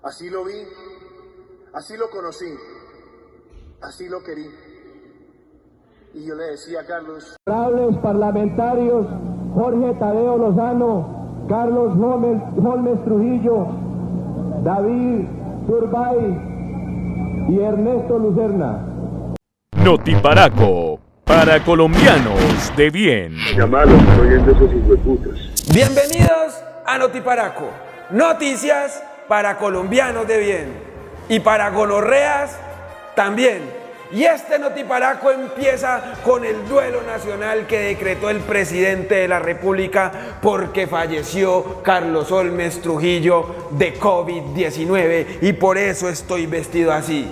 Así lo vi, así lo conocí, así lo querí. Y yo le decía a Carlos: honorables parlamentarios Jorge Tadeo Lozano, Carlos Holmes Trujillo, David Turbay y Ernesto Lucerna. Notiparaco, para colombianos de bien. Llamalos, oyendo esos hijueputas. Bienvenidos a Notiparaco, noticias para colombianos de bien y para gonorreas también. Y este Notiparaco empieza con el duelo nacional que decretó el presidente de la República porque falleció Carlos Holmes Trujillo de COVID-19 y por eso estoy vestido así.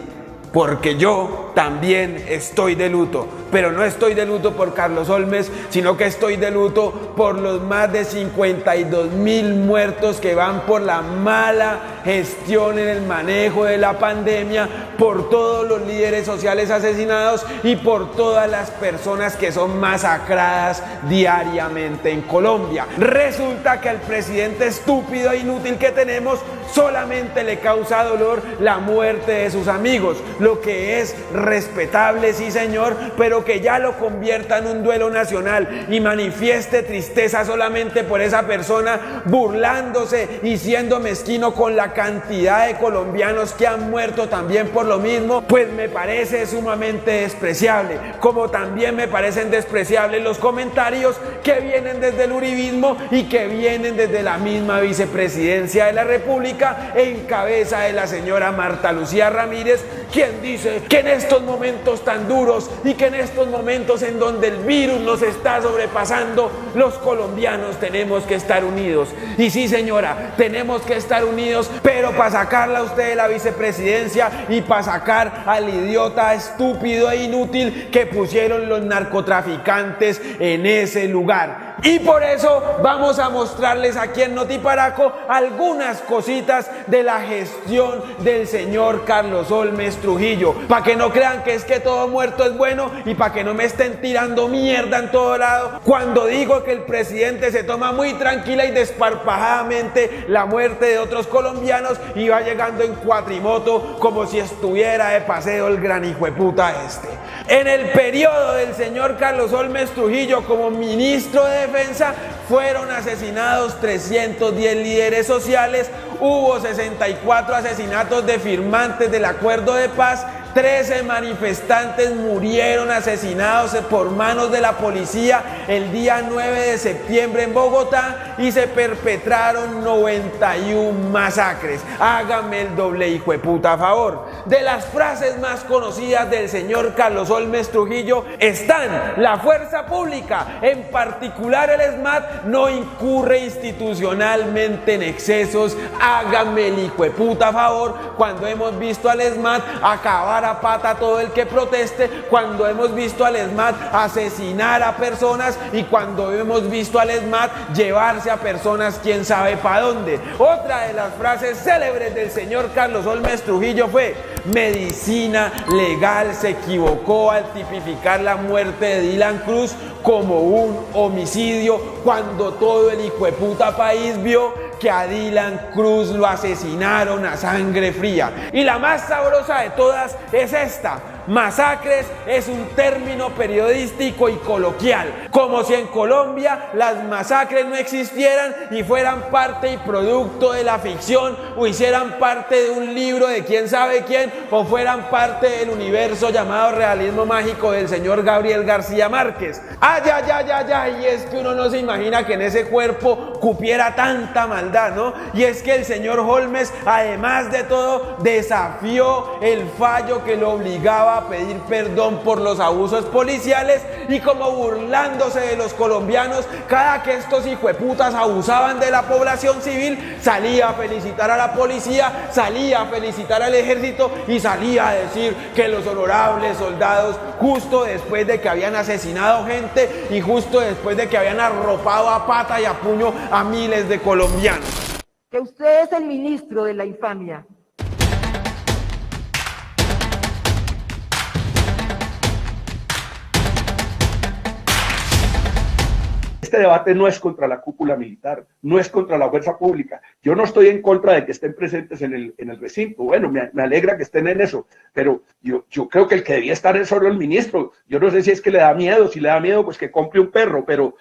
Porque yo también estoy de luto, pero no estoy de luto por Carlos Holmes, sino que estoy de luto por los más de 52.000 muertos que van por la mala gestión en el manejo de la pandemia, por todos los líderes sociales asesinados y por todas las personas que son masacradas diariamente en Colombia. Resulta que al presidente estúpido e inútil que tenemos solamente le causa dolor la muerte de sus amigos, lo que es respetable, sí señor, pero que ya lo convierta en un duelo nacional y manifieste tristeza solamente por esa persona, burlándose y siendo mezquino con la cantidad de colombianos que han muerto también por lo mismo, pues me parece sumamente despreciable, como también me parecen despreciables los comentarios que vienen desde el uribismo y que vienen desde la misma vicepresidencia de la República en cabeza de la señora Marta Lucía Ramírez, quien dice que en estos momentos tan duros y que en estos momentos en donde el virus nos está sobrepasando, los colombianos tenemos que estar unidos. Y sí señora, tenemos que estar unidos, pero para sacarla a usted de la vicepresidencia y para sacar al idiota estúpido e inútil que pusieron los narcotraficantes en ese lugar. Y por eso vamos a mostrarles aquí en Notiparaco algunas cositas de la gestión del señor Carlos Holmes Trujillo, para que no crean que es que todo muerto es bueno y para que no me estén tirando mierda en todo lado cuando digo que el presidente se toma muy tranquila y desparpajadamente la muerte de otros colombianos y va llegando en cuatrimoto como si estuviera de paseo el gran hijueputa este. En el periodo del señor Carlos Holmes Trujillo como ministro de Defensa fueron asesinados 310 líderes sociales, hubo 64 asesinatos de firmantes del acuerdo de paz, 13 manifestantes murieron asesinados por manos de la policía el día 9 de septiembre en Bogotá y se perpetraron 91 masacres. Hágame el doble hijueputa favor. De las frases más conocidas del señor Carlos Holmes Trujillo están: la fuerza pública, en particular el ESMAD, no incurre institucionalmente en excesos. Hágame el hijueputa favor, cuando hemos visto al ESMAD acabar a pata a todo el que proteste, cuando hemos visto al ESMAD asesinar a personas y cuando hemos visto al ESMAD llevarse a personas quién sabe para dónde. Otra de las frases célebres del señor Carlos Holmes Trujillo fue: medicina legal se equivocó al tipificar la muerte de Dylan Cruz como un homicidio, cuando todo el hijueputa país vio que a Dylan Cruz lo asesinaron a sangre fría. Y la más sabrosa de todas es esta: masacres es un término periodístico y coloquial, como si en Colombia las masacres no existieran y fueran parte y producto de la ficción, o hicieran parte de un libro de quién sabe quién, o fueran parte del universo llamado realismo mágico del señor Gabriel García Márquez. Y es que uno no se imagina que en ese cuerpo cupiera tanta maldad, ¿no? Y es que el señor Holmes, además de todo, desafió el fallo que lo obligaba a pedir perdón por los abusos policiales, y como burlándose de los colombianos, cada que estos hijueputas abusaban de la población civil, salía a felicitar a la policía, salía a felicitar al ejército y salía a decir que los honorables soldados, justo después de que habían asesinado gente y justo después de que habían arropado a pata y a puño a miles de colombianos. Que usted es el ministro de la infamia. Este debate no es contra la cúpula militar, no es contra la fuerza pública. Yo no estoy en contra de que estén presentes en el recinto. Bueno, me alegra que estén en eso, pero yo creo que el que debía estar es solo el ministro. Yo no sé si es que le da miedo, si le da miedo, pues que compre un perro, pero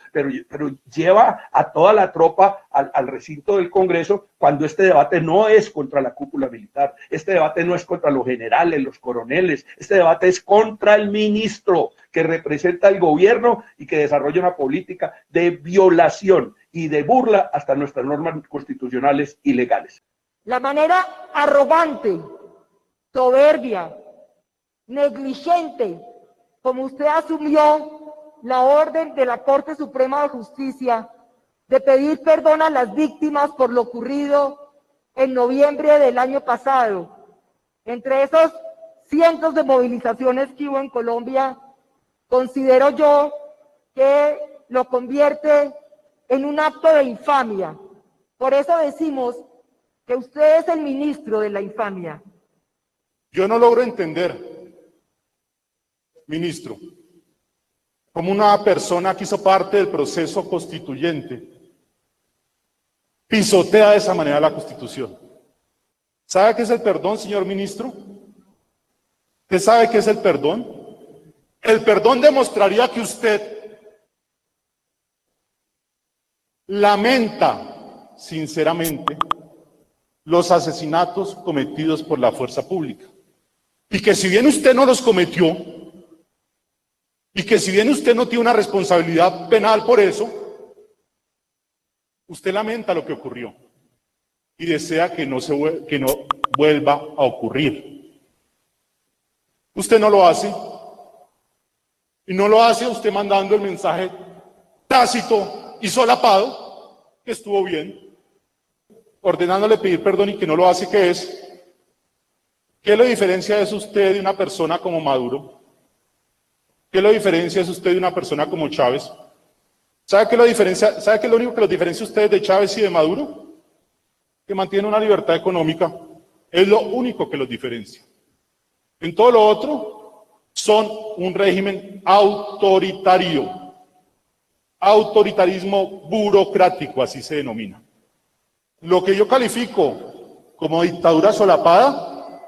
lleva a toda la tropa al recinto del Congreso cuando este debate no es contra la cúpula militar, este debate no es contra los generales, los coroneles, este debate es contra el ministro que representa al gobierno y que desarrolla una política de violación y de burla hasta nuestras normas constitucionales y legales. La manera arrogante, soberbia, negligente, como usted asumió la orden de la Corte Suprema de Justicia de pedir perdón a las víctimas por lo ocurrido en noviembre del año pasado. Entre esos cientos de movilizaciones que hubo en Colombia, considero yo que lo convierte en un acto de infamia. Por eso decimos que usted es el ministro de la infamia. Yo no logro entender, ministro, cómo una persona que hizo parte del proceso constituyente pisotea de esa manera la Constitución. ¿Sabe qué es el perdón, señor ministro? ¿Usted sabe qué es el perdón? El perdón demostraría que usted lamenta sinceramente los asesinatos cometidos por la fuerza pública. Y que si bien usted no los cometió, y que si bien usted no tiene una responsabilidad penal por eso, usted lamenta lo que ocurrió y desea que no vuelva a ocurrir. Usted no lo hace, y no lo hace usted mandando el mensaje tácito y solapado, que estuvo bien, ordenándole pedir perdón y que no lo hace, ¿qué es? ¿Qué lo diferencia es usted de una persona como Maduro? ¿Qué lo diferencia es usted de una persona como Chávez? ¿Sabe qué es lo único que los diferencia a ustedes de Chávez y de Maduro? Que mantienen una libertad económica. Es lo único que los diferencia. En todo lo otro, son un régimen autoritario. Autoritarismo burocrático, así se denomina. Lo que yo califico como dictadura solapada,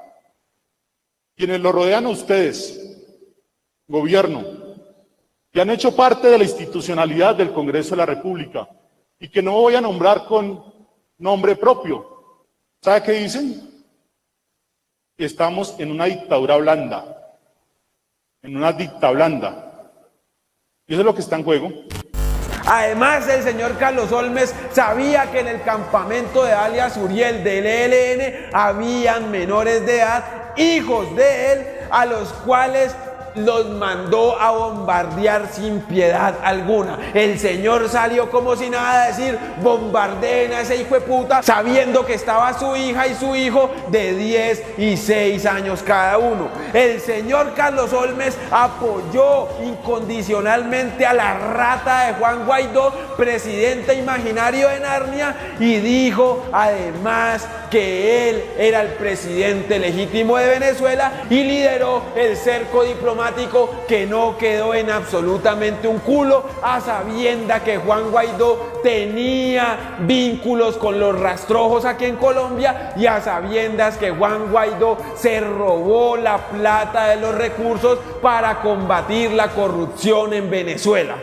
quienes lo rodean a ustedes, gobierno, que han hecho parte de la institucionalidad del Congreso de la República y que no voy a nombrar con nombre propio. ¿Sabe qué dicen? Que estamos en una dictadura blanda, en una dicta blanda. Y eso es lo que está en juego. Además, el señor Carlos Holmes sabía que en el campamento de alias Uriel del ELN habían menores de edad, hijos de él, a los cuales los mandó a bombardear sin piedad alguna. El señor salió como si nada a decir: bombardeen a ese hijo de puta, sabiendo que estaba su hija y su hijo de 10 y 6 años cada uno. El señor Carlos Holmes apoyó incondicionalmente a la rata de Juan Guaidó, presidente imaginario de Narnia, y dijo además que él era el presidente legítimo de Venezuela y lideró el cerco diplomático que no quedó en absolutamente un culo, a sabienda que Juan Guaidó tenía vínculos con los rastrojos aquí en Colombia y a sabiendas que Juan Guaidó se robó la plata de los recursos para combatir la corrupción en Venezuela.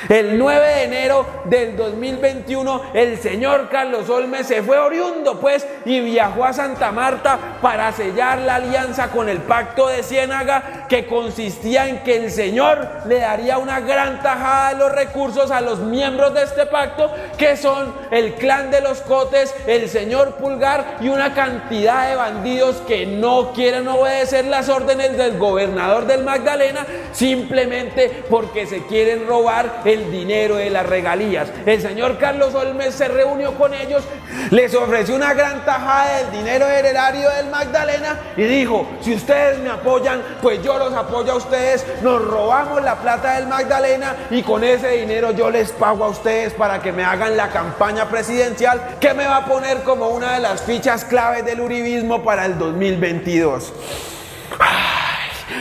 El 9 de enero del 2021, el señor Carlos Holmes se fue oriundo, pues, y viajó a Santa Marta para sellar la alianza con el Pacto de Ciénaga, que consistía en que el señor le daría una gran tajada de los recursos a los miembros de este pacto, que son el clan de los Cotes, el señor Pulgar y una cantidad de bandidos que no quieren obedecer las órdenes del gobernador del Magdalena, simplemente porque se quieren robar el dinero de las regalías. El señor Carlos Holmes se reunió con ellos, les ofreció una gran tajada del dinero del erario del Magdalena y dijo: si ustedes me apoyan, pues yo los apoyo a ustedes, nos robamos la plata del Magdalena y con ese dinero yo les pago a ustedes para que me hagan la campaña presidencial que me va a poner como una de las fichas claves del uribismo para el 2022.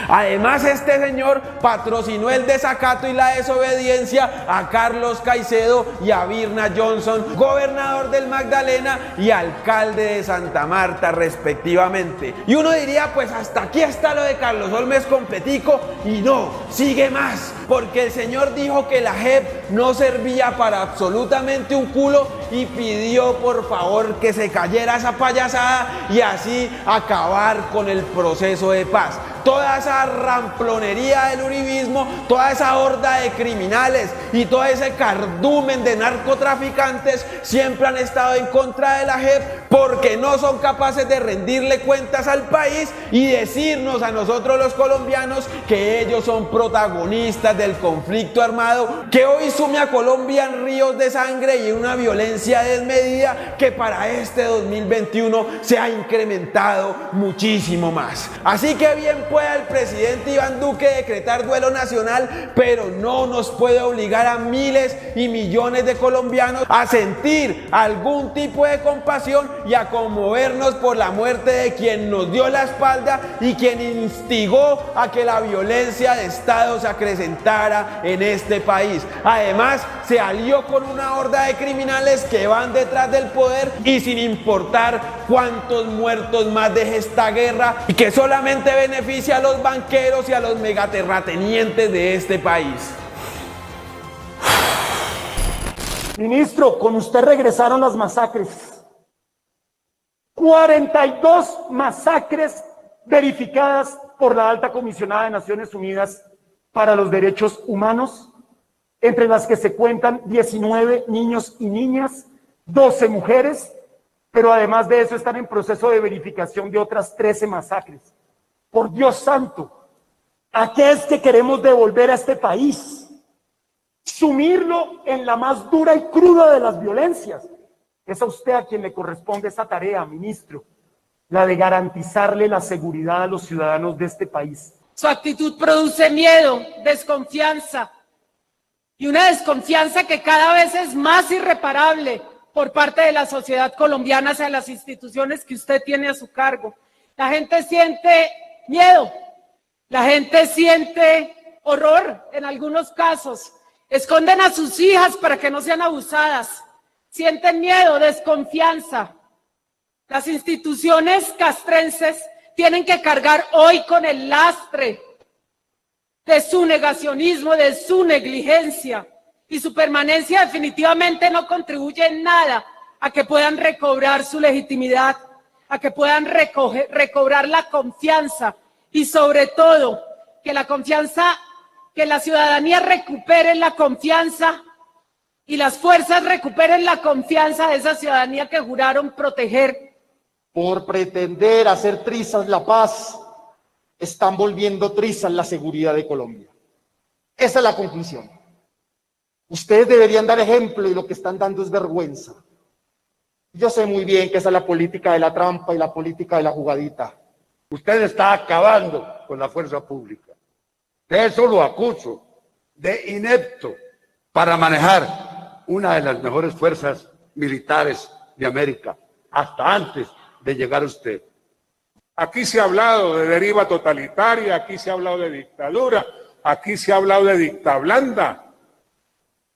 Además, este señor patrocinó el desacato y la desobediencia a Carlos Caicedo y a Virna Johnson, gobernador del Magdalena y alcalde de Santa Marta, respectivamente. Y uno diría, pues hasta aquí está lo de Carlos Holmes Completico, y no, sigue más, porque el señor dijo que la JEP no servía para absolutamente un culo y pidió por favor que se cayera esa payasada y así acabar con el proceso de paz. Toda esa ramplonería del uribismo, toda esa horda de criminales y todo ese cardumen de narcotraficantes siempre han estado en contra de la JEP porque no son capaces de rendirle cuentas al país y decirnos a nosotros los colombianos que ellos son protagonistas del conflicto armado que hoy sume a Colombia en ríos de sangre y en una violencia desmedida que para este 2021 se ha incrementado muchísimo más. Así que bien pueda el presidente Iván Duque decretar duelo nacional, pero no nos puede obligar a miles y millones de colombianos a sentir algún tipo de compasión y a conmovernos por la muerte de quien nos dio la espalda y quien instigó a que la violencia de Estado se acrecentara en este país. Además, se alió con una horda de criminales que van detrás del poder y sin importar cuántos muertos más deje esta guerra y que solamente beneficia a los banqueros y a los megaterratenientes de este país. Ministro, con usted regresaron las masacres. 42 masacres verificadas por la Alta Comisionada de Naciones Unidas para los Derechos Humanos, entre las que se cuentan 19 niños y niñas, 12 mujeres, pero además de eso están en proceso de verificación de otras 13 masacres. Por Dios santo, ¿a qué es que queremos devolver a este país? Sumirlo en la más dura y cruda de las violencias. Es a usted a quien le corresponde esa tarea, ministro, la de garantizarle la seguridad a los ciudadanos de este país. Su actitud produce miedo, desconfianza, y una desconfianza que cada vez es más irreparable por parte de la sociedad colombiana hacia las instituciones que usted tiene a su cargo. La gente siente miedo, la gente siente horror en algunos casos, esconden a sus hijas para que no sean abusadas, sienten miedo, desconfianza. Las instituciones castrenses tienen que cargar hoy con el lastre de su negacionismo, de su negligencia, y su permanencia definitivamente no contribuye en nada a que puedan recobrar su legitimidad, a que puedan recobrar la confianza y sobre todo que la confianza, que la ciudadanía recupere la confianza y las fuerzas recuperen la confianza de esa ciudadanía que juraron proteger. Por pretender hacer trizas la paz, están volviendo trizas la seguridad de Colombia. Esa es la conclusión. Ustedes deberían dar ejemplo y lo que están dando es vergüenza. Yo sé muy bien que esa es la política de la trampa y la política de la jugadita. Usted está acabando con la fuerza pública. De eso lo acuso, de inepto para manejar una de las mejores fuerzas militares de América, hasta antes de llegar usted. Aquí se ha hablado de deriva totalitaria, aquí se ha hablado de dictadura, aquí se ha hablado de dicta blanda,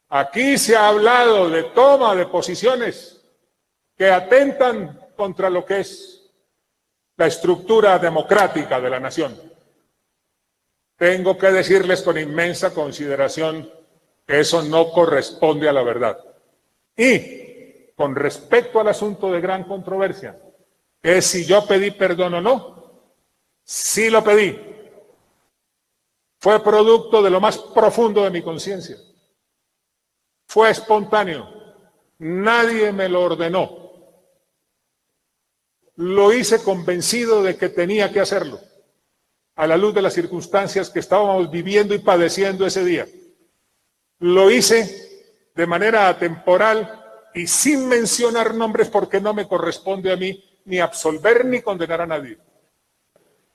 aquí se ha hablado de toma de posiciones que atentan contra lo que es la estructura democrática de la nación. Tengo que decirles con inmensa consideración que eso no corresponde a la verdad. Y con respecto al asunto de gran controversia, que es si yo pedí perdón o no, sí lo pedí. Fue producto de lo más profundo de mi conciencia. Fue espontáneo. Nadie me lo ordenó. Lo hice convencido de que tenía que hacerlo, a la luz de las circunstancias que estábamos viviendo y padeciendo ese día. Lo hice de manera atemporal y sin mencionar nombres porque no me corresponde a mí ni absolver ni condenar a nadie.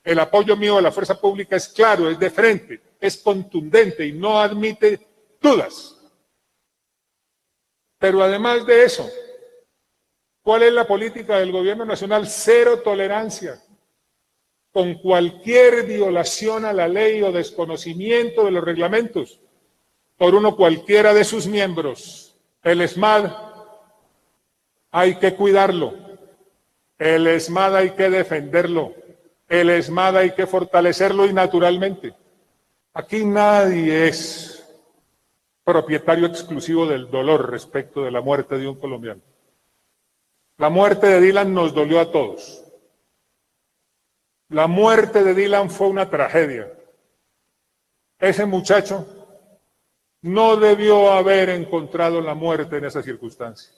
El apoyo mío a la fuerza pública es claro, es de frente, es contundente y no admite dudas. Pero además de eso, ¿cuál es la política del gobierno nacional? Cero tolerancia. con cualquier violación a la ley o desconocimiento de los reglamentos por uno cualquiera de sus miembros. El ESMAD hay que cuidarlo, el ESMAD hay que defenderlo, el ESMAD hay que fortalecerlo y naturalmente. Aquí nadie es propietario exclusivo del dolor respecto de la muerte de un colombiano. La muerte de Dylan nos dolió a todos. La muerte de Dylan fue una tragedia. Ese muchacho no debió haber encontrado la muerte en esa circunstancia.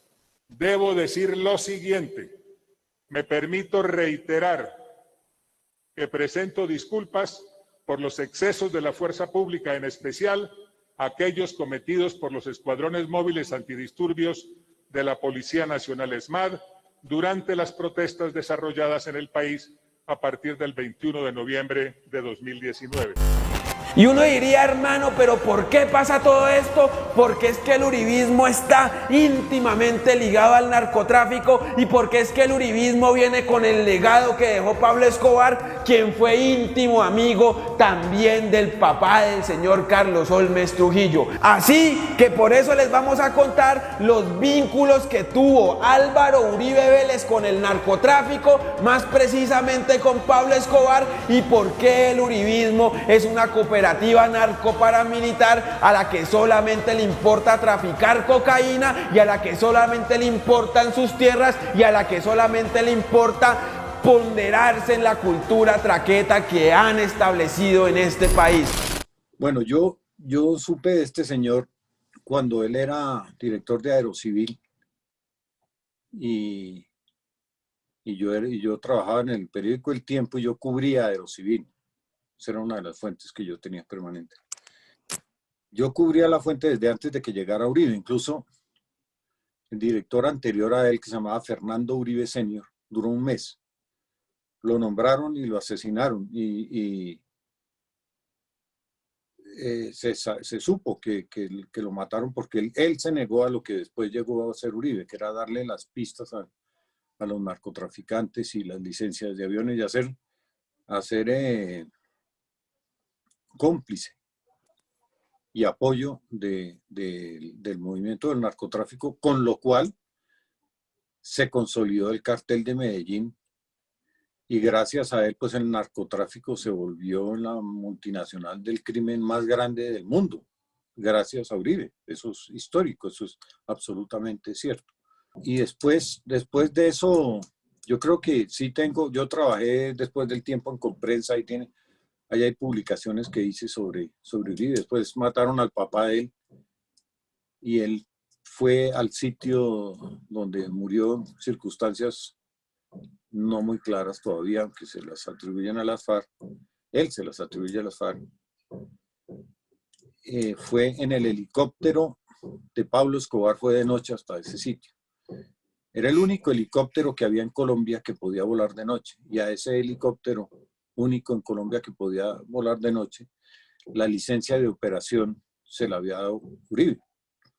Debo decir lo siguiente. Me permito reiterar que presento disculpas por los excesos de la fuerza pública, en especial aquellos cometidos por los escuadrones móviles antidisturbios de la Policía Nacional ESMAD durante las protestas desarrolladas en el país a partir del 21 de noviembre de 2019. Y uno diría, hermano, pero ¿por qué pasa todo esto? Porque es que el uribismo está íntimamente ligado al narcotráfico y porque es que el uribismo viene con el legado que dejó Pablo Escobar, quien fue íntimo amigo también del papá del señor Carlos Holmes Trujillo. Así que por eso les vamos a contar los vínculos que tuvo Álvaro Uribe Vélez con el narcotráfico, más precisamente con Pablo Escobar, y por qué el uribismo es una cooperativa narcoparamilitar a la que solamente le importa traficar cocaína y a la que solamente le importan sus tierras y a la que solamente le importa ponderarse en la cultura traqueta que han establecido en este país. Bueno, yo supe de este señor cuando él era director de Aerocivil y yo trabajaba en el periódico El Tiempo y yo cubría Aerocivil. Esa era una de las fuentes que yo tenía permanente. Yo cubría la fuente desde antes de que llegara Uribe. Incluso el director anterior a él, que se llamaba Fernando Uribe Senior, duró un mes. Lo nombraron y lo asesinaron. Se supo que lo mataron porque él se negó a lo que después llegó a ser Uribe, que era darle las pistas a los narcotraficantes y las licencias de aviones y hacer cómplice y apoyo del movimiento del narcotráfico, con lo cual se consolidó el cartel de Medellín y gracias a él pues el narcotráfico se volvió la multinacional del crimen más grande del mundo, gracias a Uribe. Eso es histórico, eso es absolutamente cierto. Y después de eso, yo creo que sí yo trabajé después del tiempo en Comprensa y ahí hay publicaciones que hice sobre Uribe. Después mataron al papá de él y él fue al sitio donde murió, circunstancias no muy claras todavía, aunque se las atribuyen a las FARC. Él se las atribuye a las FARC. Fue en el helicóptero de Pablo Escobar, fue de noche hasta ese sitio. Era el único helicóptero que había en Colombia que podía volar de noche, y a ese helicóptero único en Colombia que podía volar de noche, la licencia de operación se la había dado Uribe.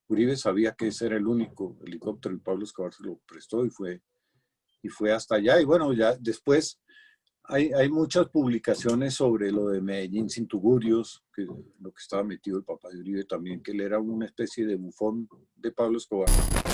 Uribe sabía que ese era el único helicóptero y Pablo Escobar se lo prestó y fue hasta allá. Y bueno, ya después hay muchas publicaciones sobre lo de Medellín sin tugurios, que lo que estaba metido el papá de Uribe también, que él era una especie de bufón de Pablo Escobar.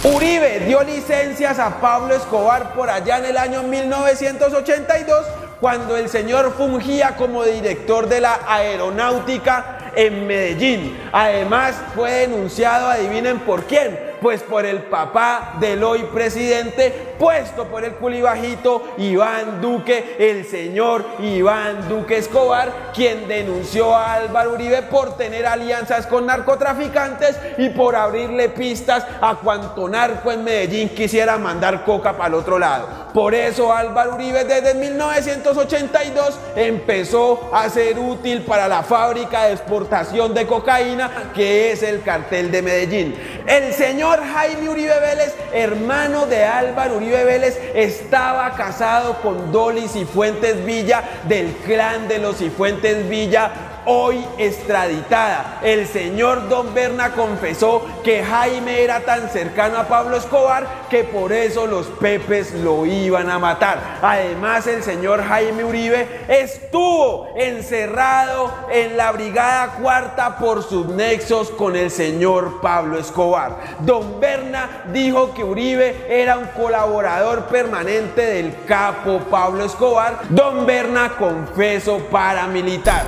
Uribe dio licencias a Pablo Escobar por allá en el año 1982, cuando el señor fungía como director de la aeronáutica en Medellín. Además fue denunciado, adivinen por quién, pues por el papá del hoy presidente, puesto por el culibajito Iván Duque, el señor Iván Duque Escobar, quien denunció a Álvaro Uribe por tener alianzas con narcotraficantes y por abrirle pistas a cuanto narco en Medellín quisiera mandar coca para el otro lado. Por eso Álvaro Uribe desde 1982 empezó a ser útil para la fábrica de exportación de cocaína, que es el cartel de Medellín. El señor Jaime Uribe Vélez, hermano de Álvaro Uribe Vélez, estaba casado con Dolly Cifuentes Villa, del clan de los Cifuentes Villa, hoy extraditada. El señor Don Berna confesó que Jaime era tan cercano a Pablo Escobar que por eso los Pepes lo iban a matar. Además, el señor Jaime Uribe estuvo encerrado en la Brigada Cuarta por sus nexos con el señor Pablo Escobar. Don Berna dijo que Uribe era un colaborador permanente del capo Pablo Escobar. Don Berna, confeso paramilitar.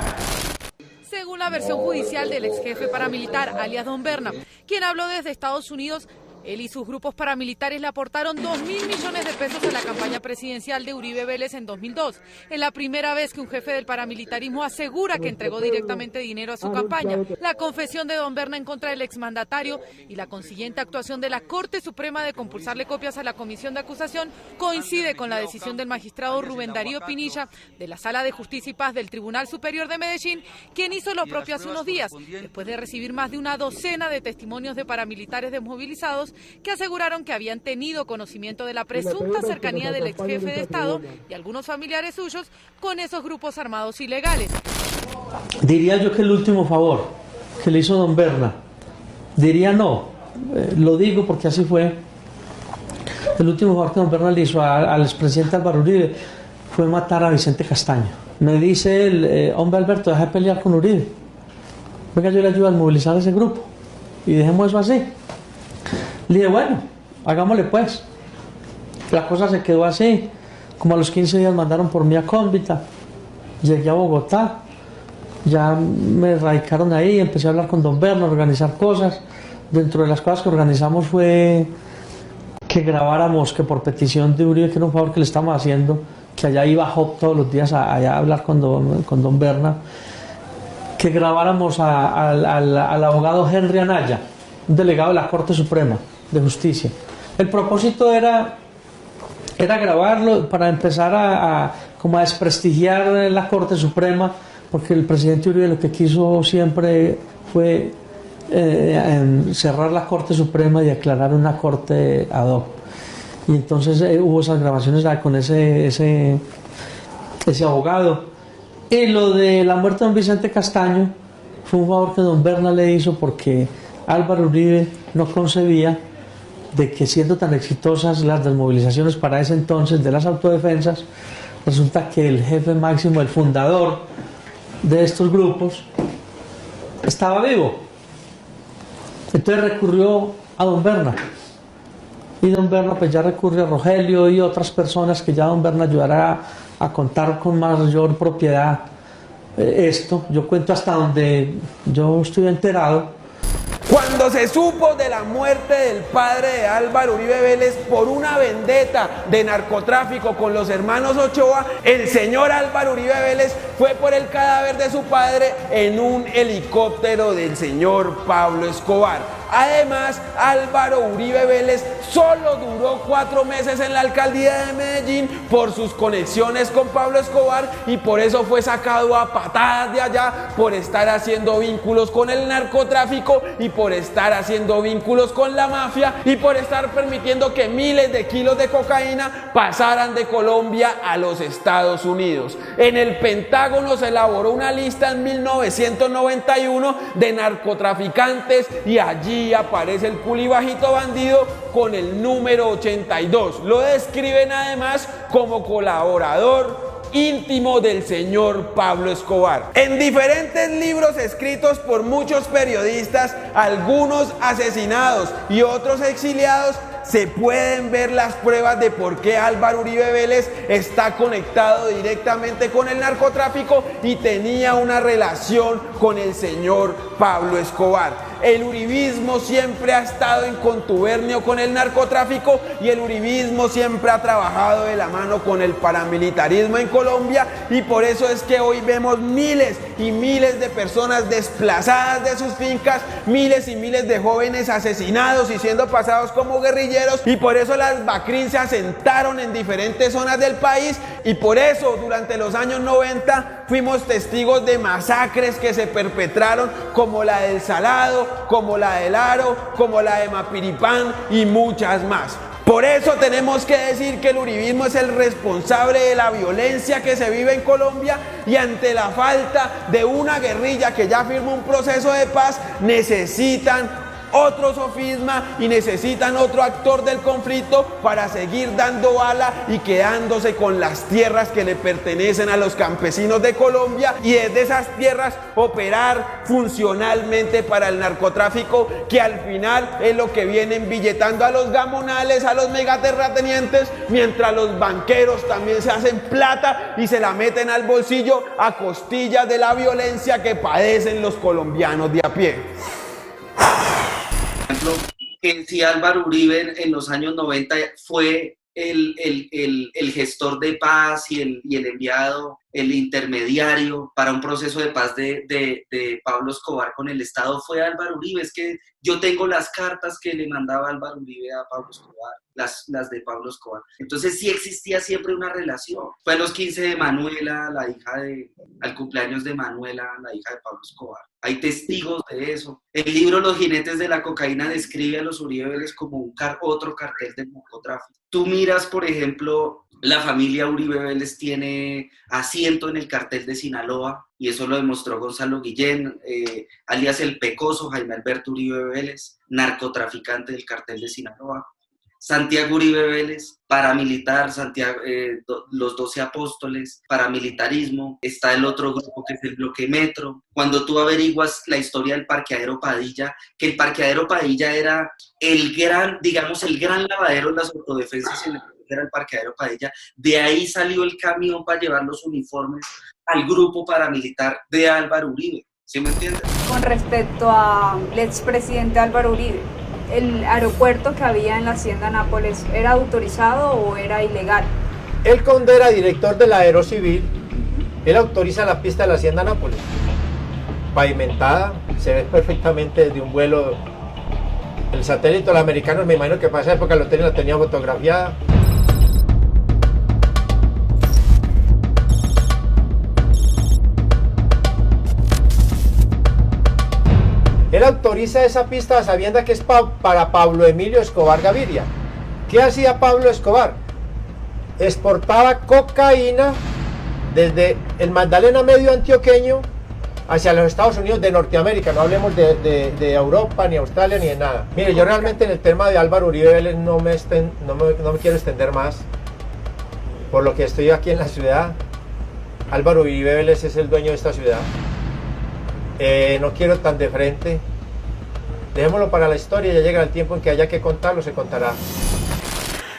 Según la versión judicial del ex jefe paramilitar, alias Don Berna, quien habló desde Estados Unidos, él y sus grupos paramilitares le aportaron 2.000 millones de pesos a la campaña presidencial de Uribe Vélez en 2002. Es la primera vez que un jefe del paramilitarismo asegura que entregó directamente dinero a su campaña. La confesión de Don Berna en contra del exmandatario y la consiguiente actuación de la Corte Suprema de compulsarle copias a la comisión de acusación coincide con la decisión del magistrado Rubén Darío Pinilla de la Sala de Justicia y Paz del Tribunal Superior de Medellín, quien hizo lo propio hace unos días, después de recibir más de una docena de testimonios de paramilitares desmovilizados que aseguraron que habían tenido conocimiento de la presunta cercanía del ex jefe de Estado y algunos familiares suyos con esos grupos armados ilegales. Diría yo que el último favor que le hizo Don Berna, diría no, lo digo porque así fue, el último favor que Don Berna le hizo al expresidente Álvaro Uribe fue matar a Vicente Castaño. Me dice el hombre Alberto, deja de pelear con Uribe, venga, yo le ayudo a movilizar a ese grupo y dejemos eso así. Le dije, bueno, hagámosle pues. La cosa se quedó así. Como a los 15 días mandaron por mí a Cómbita. Llegué a Bogotá. Ya me radicaron ahí, empecé a hablar con Don Berna, organizar cosas. Dentro de las cosas que organizamos fue que grabáramos, que por petición de Uribe, que era un favor que le estamos haciendo, que allá iba Job todos los días allá a hablar con Don Berna, que grabáramos al abogado Henry Anaya, un delegado de la Corte Suprema de Justicia. El propósito era grabarlo para empezar a desprestigiar la Corte Suprema, porque el presidente Uribe lo que quiso siempre fue cerrar la Corte Suprema y declarar una corte ad hoc. Y entonces hubo esas grabaciones con ese abogado. Y lo de la muerte de don Vicente Castaño fue un favor que Don Berna le hizo porque Álvaro Uribe no concebía de que, siendo tan exitosas las desmovilizaciones para ese entonces de las autodefensas, resulta que el jefe máximo, el fundador de estos grupos, estaba vivo. Entonces recurrió a Don Berna. Y Don Berna pues ya recurrió a Rogelio y otras personas que ya Don Berna ayudará a contar con mayor propiedad esto. Yo cuento hasta donde yo estoy enterado. Cuando se supo de la muerte del padre de Álvaro Uribe Vélez por una vendetta de narcotráfico con los hermanos Ochoa, el señor Álvaro Uribe Vélez fue por el cadáver de su padre en un helicóptero del señor Pablo Escobar. Además, Álvaro Uribe Vélez solo duró 4 meses en la alcaldía de Medellín por sus conexiones con Pablo Escobar y por eso fue sacado a patadas de allá por estar haciendo vínculos con el narcotráfico y por estar haciendo vínculos con la mafia y por estar permitiendo que miles de kilos de cocaína pasaran de Colombia a los Estados Unidos. En el Pentágono se elaboró una lista en 1991 de narcotraficantes y allí aparece el culibajito bandido con el número 82. Lo describen además como colaborador íntimo del señor Pablo Escobar. En diferentes libros escritos por muchos periodistas, algunos asesinados y otros exiliados, se pueden ver las pruebas de por qué Álvaro Uribe Vélez está conectado directamente con el narcotráfico y tenía una relación con el señor Pablo Escobar. El uribismo siempre ha estado en contubernio con el narcotráfico y el uribismo siempre ha trabajado de la mano con el paramilitarismo en Colombia, y por eso es que hoy vemos miles y miles de personas desplazadas de sus fincas, miles y miles de jóvenes asesinados y siendo pasados como guerrilleros, y por eso las BACRIM se asentaron en diferentes zonas del país, y por eso durante los años 90 fuimos testigos de masacres que se perpetraron, como la del Salado, como la del Aro, como la de Mapiripán y muchas más. Por eso tenemos que decir que el uribismo es el responsable de la violencia que se vive en Colombia, y ante la falta de una guerrilla que ya firmó un proceso de paz, necesitan otro sofisma y necesitan otro actor del conflicto para seguir dando bala y quedándose con las tierras que le pertenecen a los campesinos de Colombia, y desde esas tierras operar funcionalmente para el narcotráfico, que al final es lo que vienen billetando a los gamonales, a los megaterratenientes, mientras los banqueros también se hacen plata y se la meten al bolsillo a costillas de la violencia que padecen los colombianos de a pie. Que si Álvaro Uribe en los años 90 fue el gestor de paz y el enviado, el intermediario para un proceso de paz de Pablo Escobar con el Estado, fue Álvaro Uribe. Es que yo tengo las cartas que le mandaba Álvaro Uribe a Pablo Escobar, las de Pablo Escobar. Entonces sí existía siempre una relación. Fue a los 15 de Manuela, al cumpleaños de Manuela, la hija de Pablo Escobar. Hay testigos de eso. El libro Los jinetes de la cocaína describe a los Uribe Vélez como otro cartel de narcotráfico. Tú miras, por ejemplo, la familia Uribe Vélez tiene asiento en el cartel de Sinaloa, y eso lo demostró Gonzalo Guillén, alias El Pecoso, Jaime Alberto Uribe Vélez, narcotraficante del cartel de Sinaloa. Santiago Uribe Vélez, paramilitar, los 12 apóstoles, paramilitarismo. Está el otro grupo que es el Bloque Metro. Cuando tú averiguas la historia del Parqueadero Padilla, que el Parqueadero Padilla era el gran lavadero de las autodefensas en el que era el Parqueadero Padilla, de ahí salió el camión para llevar los uniformes al grupo paramilitar de Álvaro Uribe. ¿Sí me entiendes? Con respecto al expresidente Álvaro Uribe, ¿el aeropuerto que había en la Hacienda Nápoles era autorizado o era ilegal? Él, cuando era director de la Aerocivil, él autoriza la pista de la Hacienda Nápoles, pavimentada, se ve perfectamente desde un vuelo. El satélite de los americanos, me imagino que para esa época la tenía fotografiada. Él autoriza esa pista sabiendo que es para Pablo Emilio Escobar Gaviria. ¿Qué hacía Pablo Escobar? Exportaba cocaína desde el Magdalena Medio antioqueño hacia los Estados Unidos de Norteamérica. No hablemos de Europa, ni Australia, ni de nada. Mire, yo realmente en el tema de Álvaro Uribe Vélez no me quiero extender más, por lo que estoy aquí en la ciudad. Álvaro Uribe Vélez es el dueño de esta ciudad. No quiero tan de frente. Dejémoslo para la historia, ya llega el tiempo en que haya que contarlo, se contará.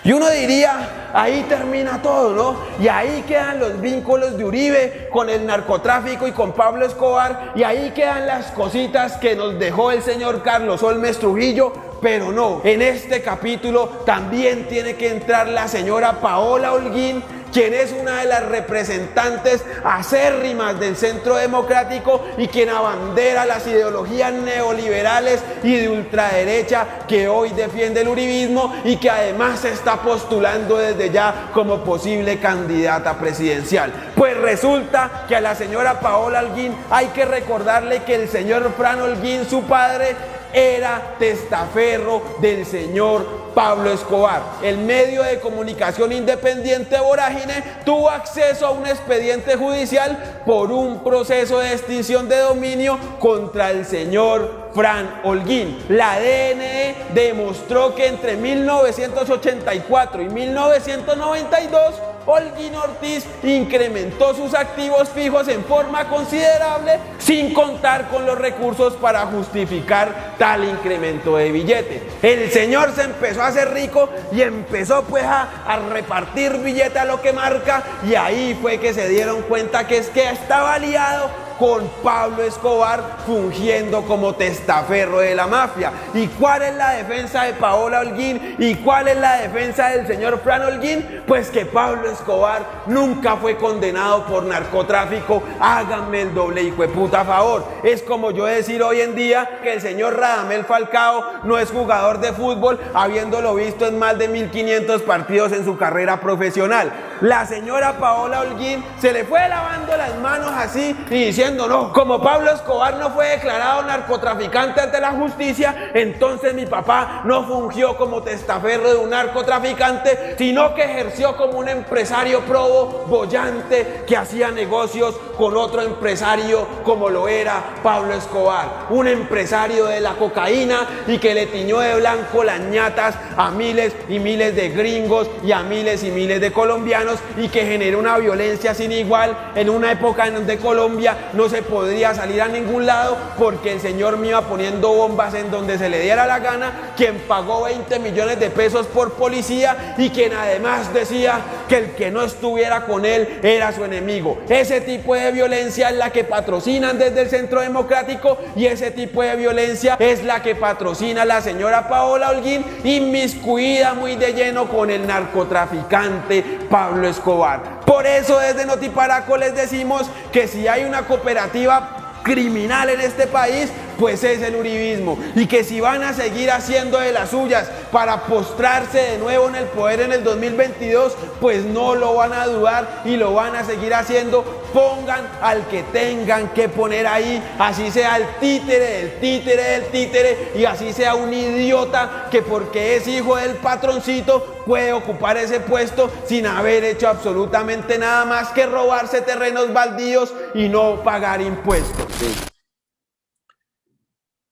Y uno diría, ahí termina todo, ¿no? Y ahí quedan los vínculos de Uribe con el narcotráfico y con Pablo Escobar, y ahí quedan las cositas que nos dejó el señor Carlos Holmes Trujillo. Pero no, en este capítulo también tiene que entrar la señora Paola Holguín, quien es una de las representantes acérrimas del Centro Democrático y quien abandera las ideologías neoliberales y de ultraderecha que hoy defiende el uribismo, y que además se está postulando desde ya como posible candidata presidencial. Pues resulta que a la señora Paola Holguín hay que recordarle que el señor Fran Holguín, su padre, era testaferro del señor Pablo Escobar. El medio de comunicación independiente Vorágine tuvo acceso a un expediente judicial por un proceso de extinción de dominio contra el señor Fran Holguín. La DNE demostró que entre 1984 y 1992 Holguín Ortiz incrementó sus activos fijos en forma considerable, sin contar con los recursos para justificar tal incremento de billete. El señor se empezó a hacer rico y empezó pues a repartir billete a lo que marca, y ahí fue que se dieron cuenta que estaba aliado con Pablo Escobar, fungiendo como testaferro de la mafia. ¿Y cuál es la defensa de Paola Holguín? ¿Y cuál es la defensa del señor Fran Holguín? Pues que Pablo Escobar nunca fue condenado por narcotráfico. Háganme el doble hijueputa favor. Es como yo decir hoy en día que el señor Radamel Falcao no es jugador de fútbol, habiéndolo visto en más de 1500 partidos en su carrera profesional. la señora Paola Holguín se le fue lavando las manos así y diciendo, no, como Pablo Escobar no fue declarado narcotraficante ante la justicia, entonces mi papá no fungió como testaferro de un narcotraficante, sino que ejerció como un empresario probo, boyante, que hacía negocios con otro empresario como lo era Pablo Escobar, un empresario de la cocaína y que le tiñó de blanco las ñatas a miles y miles de gringos y a miles y miles de colombianos y que generó una violencia sin igual en una época en donde Colombia no se podría salir a ningún lado porque el señor me iba poniendo bombas en donde se le diera la gana, quien pagó 20 millones de pesos por policía y quien además decía que el que no estuviera con él era su enemigo. Ese tipo de violencia es la que patrocinan desde el Centro Democrático y ese tipo de violencia es la que patrocina la señora Paola Holguín, inmiscuida muy de lleno con el narcotraficante Pablo Escobar. Por eso desde Notiparaco les decimos que si hay una cooperativa criminal en este país, pues es el uribismo, y que si van a seguir haciendo de las suyas para postrarse de nuevo en el poder en el 2022, pues no lo van a dudar y lo van a seguir haciendo. Pongan al que tengan que poner ahí, así sea el títere del títere del títere, y así sea un idiota que porque es hijo del patroncito puede ocupar ese puesto sin haber hecho absolutamente nada más que robarse terrenos baldíos y no pagar impuestos.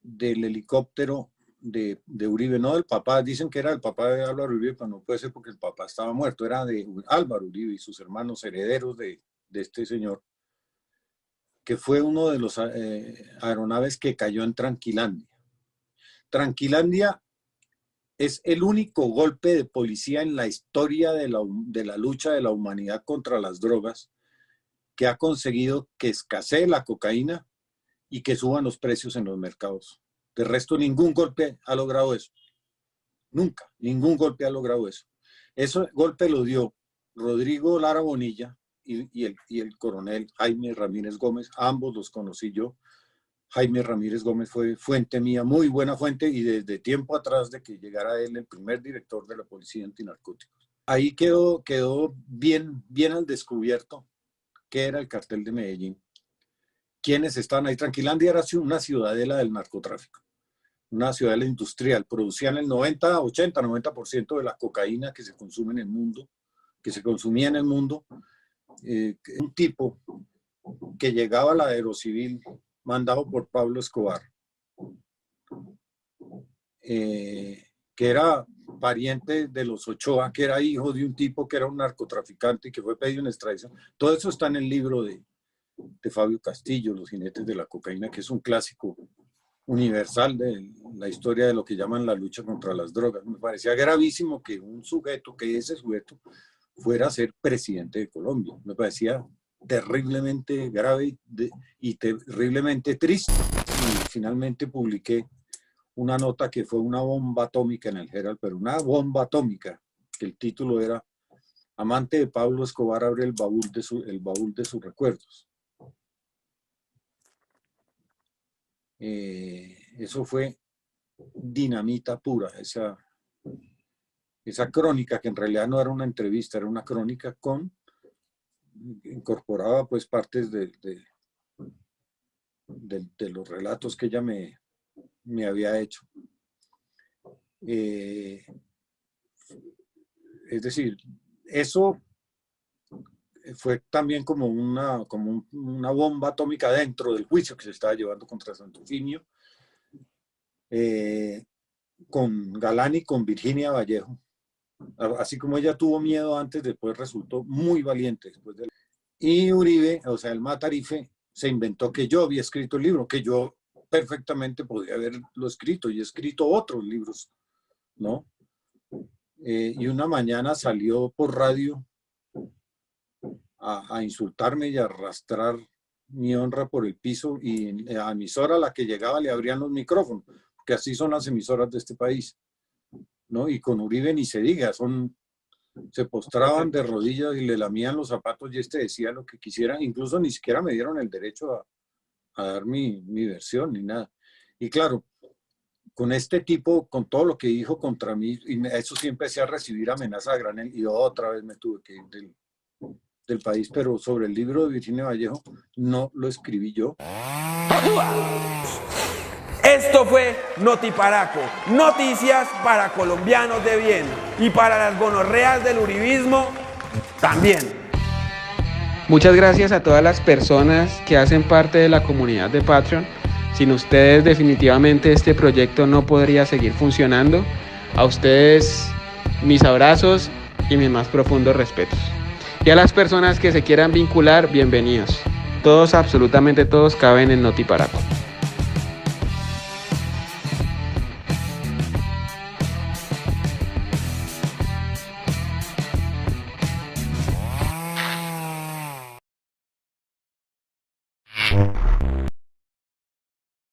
Del helicóptero de Uribe, no del papá, dicen que era el papá de Álvaro Uribe, pero no puede ser porque el papá estaba muerto, era de Álvaro Uribe y sus hermanos herederos de este señor, que fue uno de los aeronaves que cayó en Tranquilandia. Tranquilandia es el único golpe de policía en la historia de la lucha de la humanidad contra las drogas que ha conseguido que escasee la cocaína y que suban los precios en los mercados. De resto, ningún golpe ha logrado eso. Nunca, ningún golpe ha logrado eso. Ese golpe lo dio Rodrigo Lara Bonilla y el coronel Jaime Ramírez Gómez. Ambos los conocí yo. Jaime Ramírez Gómez fue fuente mía, muy buena fuente, y desde tiempo atrás de que llegara él, el primer director de la Policía Antinarcóticos. Ahí quedó bien al descubierto qué era el cartel de Medellín. ¿Quiénes estaban ahí? Tranquilandia era una ciudadela del narcotráfico, una ciudadela industrial. Producían el 90% de la cocaína que se consume en el mundo, que se consumía en el mundo. Un tipo que llegaba a la Aerocivil mandado por Pablo Escobar, que era pariente de los Ochoa, que era hijo de un tipo que era un narcotraficante y que fue pedido en extradición. Todo eso está en el libro de Fabio Castillo, Los jinetes de la cocaína, que es un clásico universal de la historia de lo que llaman la lucha contra las drogas. Me parecía gravísimo que ese sujeto fuera a ser presidente de Colombia. Me parecía terriblemente grave y terriblemente triste. Y finalmente publiqué una nota que fue una bomba atómica en el Herald, pero una bomba atómica, que el título era Amante de Pablo Escobar abre el baúl de sus recuerdos. Eso fue dinamita pura, esa crónica, que en realidad no era una entrevista, era una crónica incorporaba pues partes de los relatos que ella me había hecho. Es decir, eso fue también como una bomba atómica dentro del juicio que se estaba llevando contra Santofimio, con Galán y con Virginia Vallejo. Así como ella tuvo miedo antes, después resultó muy valiente. Y Uribe, o sea, el Matarife, se inventó que yo había escrito el libro, que yo perfectamente podía haberlo escrito, y he escrito otros libros, ¿no? Y una mañana salió por radio a insultarme y a arrastrar mi honra por el piso, y a emisora a la que llegaba le abrían los micrófonos, porque así son las emisoras de este país, ¿no? Y con Uribe ni se diga, se postraban de rodillas y le lamían los zapatos, y decía lo que quisiera. Incluso ni siquiera me dieron el derecho a dar mi versión ni nada. Y claro, con este tipo, con todo lo que dijo contra mí, y eso sí empecé a recibir amenazas a granel, y otra vez me tuve que ir del país, pero sobre el libro de Virginia Vallejo no lo escribí yo. Esto fue Notiparaco, noticias para colombianos de bien y para las gonorreas del uribismo también. Muchas gracias a todas las personas que hacen parte de la comunidad de Patreon. Sin ustedes definitivamente este proyecto no podría seguir funcionando. A ustedes mis abrazos y mis más profundos respetos. Y a las personas que se quieran vincular, bienvenidos. Todos, absolutamente todos, caben en Notiparaco. you